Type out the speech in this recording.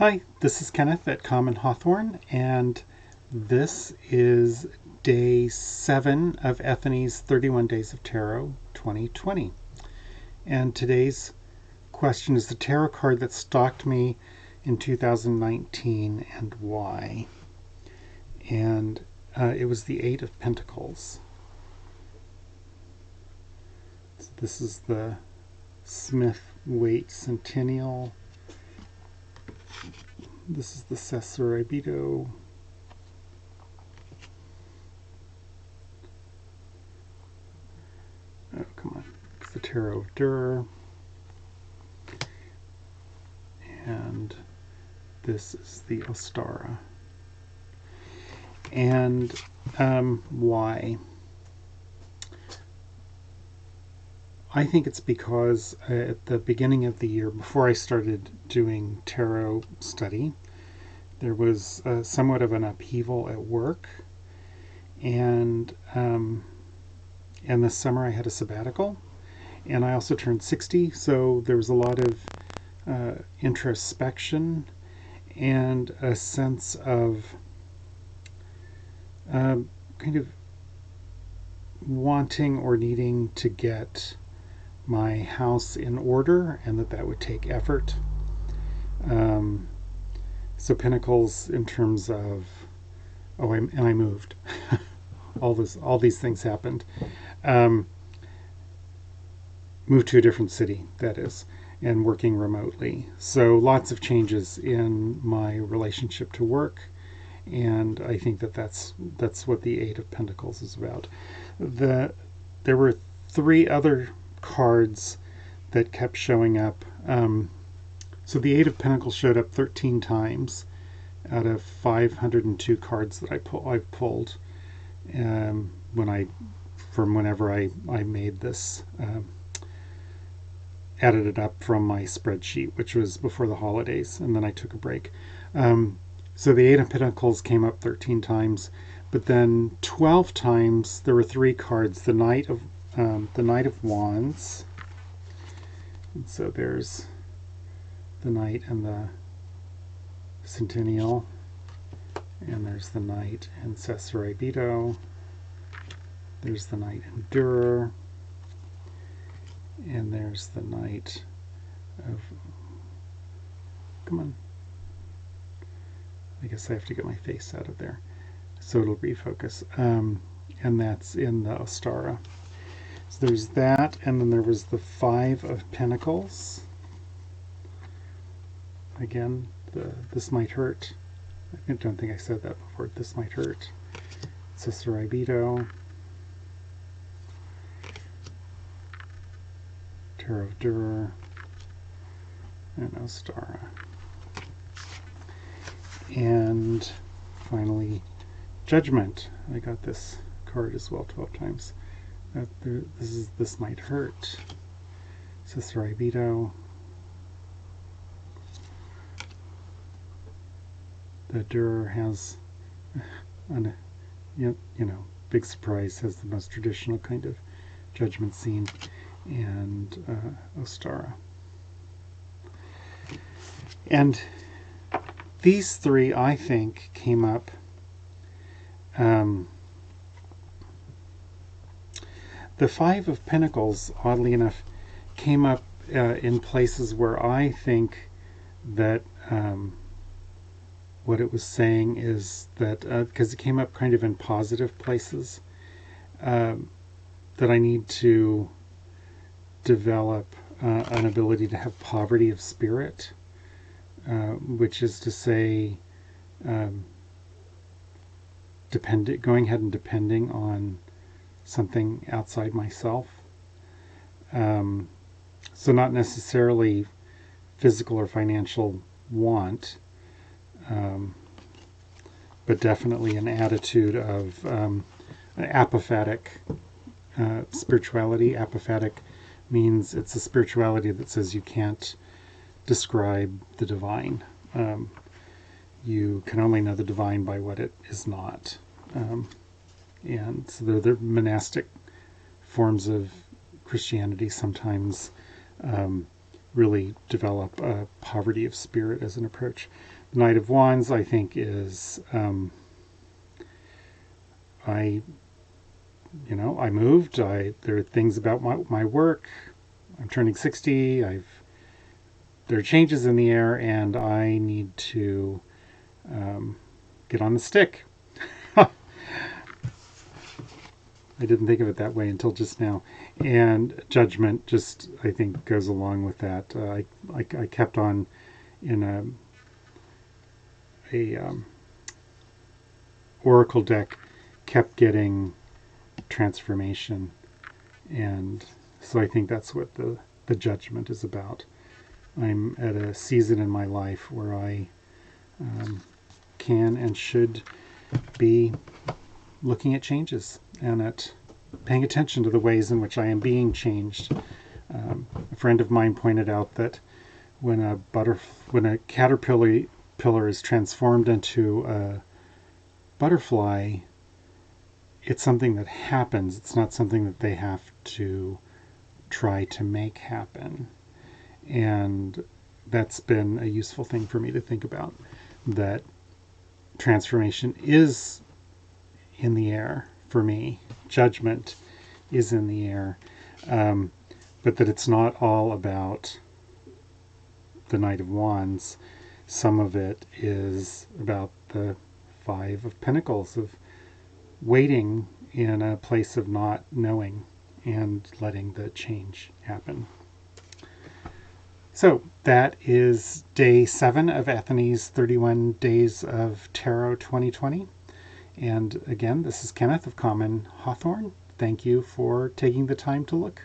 Hi, this is Kenneth at Common Hawthorne, and this is day 7 of Ethony's 31 Days of Tarot 2020. And today's question is the tarot card that stalked me in 2019 and why. And it was the Eight of Pentacles. So this is the Smith-Waite Centennial. This is the Sesoribido. Oh, come on. It's the Tarot of Dur. And this is the Ostara. And why? I think it's because at the beginning of the year, before I started doing tarot study, there was somewhat of an upheaval at work, and this summer I had a sabbatical, and I also turned 60, so there was a lot of introspection and a sense of kind of wanting or needing to get my house in order, and that would take effort. So Pentacles in terms of, I moved. all these things happened. Moved to a different city, that is, and working remotely. So lots of changes in my relationship to work, and I think that's what the Eight of Pentacles is about. There were 3 other cards that kept showing up. So the Eight of Pentacles showed up 13 times out of 502 cards that I've pulled whenever I made this, added it up from my spreadsheet, which was before the holidays, and then I took a break. So the Eight of Pentacles came up 13 times, but then 12 times there were 3 cards. The Knight of Wands. And so there's the Knight and the Centennial, and there's the Knight and Sesoribido. There's the Knight and Durer, and there's the Knight of, come on, I guess I have to get my face out of there so it'll refocus, and that's in the Ostara. So there's that, and then there was the Five of Pentacles. Again, this might hurt. I don't think I said that before. This might hurt. Sesoribido. Tarot of Dur. And Ostara. And finally, Judgment. I got this card as well 12 times. This might hurt. Sesoribido. The Dur has, big surprise, has the most traditional kind of judgment scene, and Ostara. And these 3, I think, came up the Five of Pentacles, oddly enough, came up in places where I think that what it was saying is that, because it came up kind of in positive places, that I need to develop an ability to have poverty of spirit, which is to say, going ahead and depending on something outside myself. So not necessarily physical or financial want, but definitely an attitude of apophatic spirituality. Apophatic means it's a spirituality that says you can't describe the divine. You can only know the divine by what it is not. And so they're monastic forms of Christianity sometimes really develop a poverty of spirit as an approach. The Knight of Wands, I think, is I moved. There are things about my work. I'm turning 60. There are changes in the air, and I need to get on the stick. I didn't think of it that way until just now. And judgment just, I think, goes along with that. I kept on in a oracle deck, kept getting transformation, and so I think that's what the judgment is about. I'm at a season in my life where I can and should be looking at changes and at paying attention to the ways in which I am being changed. A friend of mine pointed out that when a caterpillar is transformed into a butterfly, it's something that happens. It's not something that they have to try to make happen. And that's been a useful thing for me to think about, that transformation is in the air for me. Judgment is in the air. But that it's not all about the Knight of Wands. Some of it is about the Five of Pentacles, of waiting in a place of not knowing and letting the change happen. So that is day 7 of Ethony's 31 Days of Tarot 2020. And again, this is Kenneth of Common Hawthorne. Thank you for taking the time to look.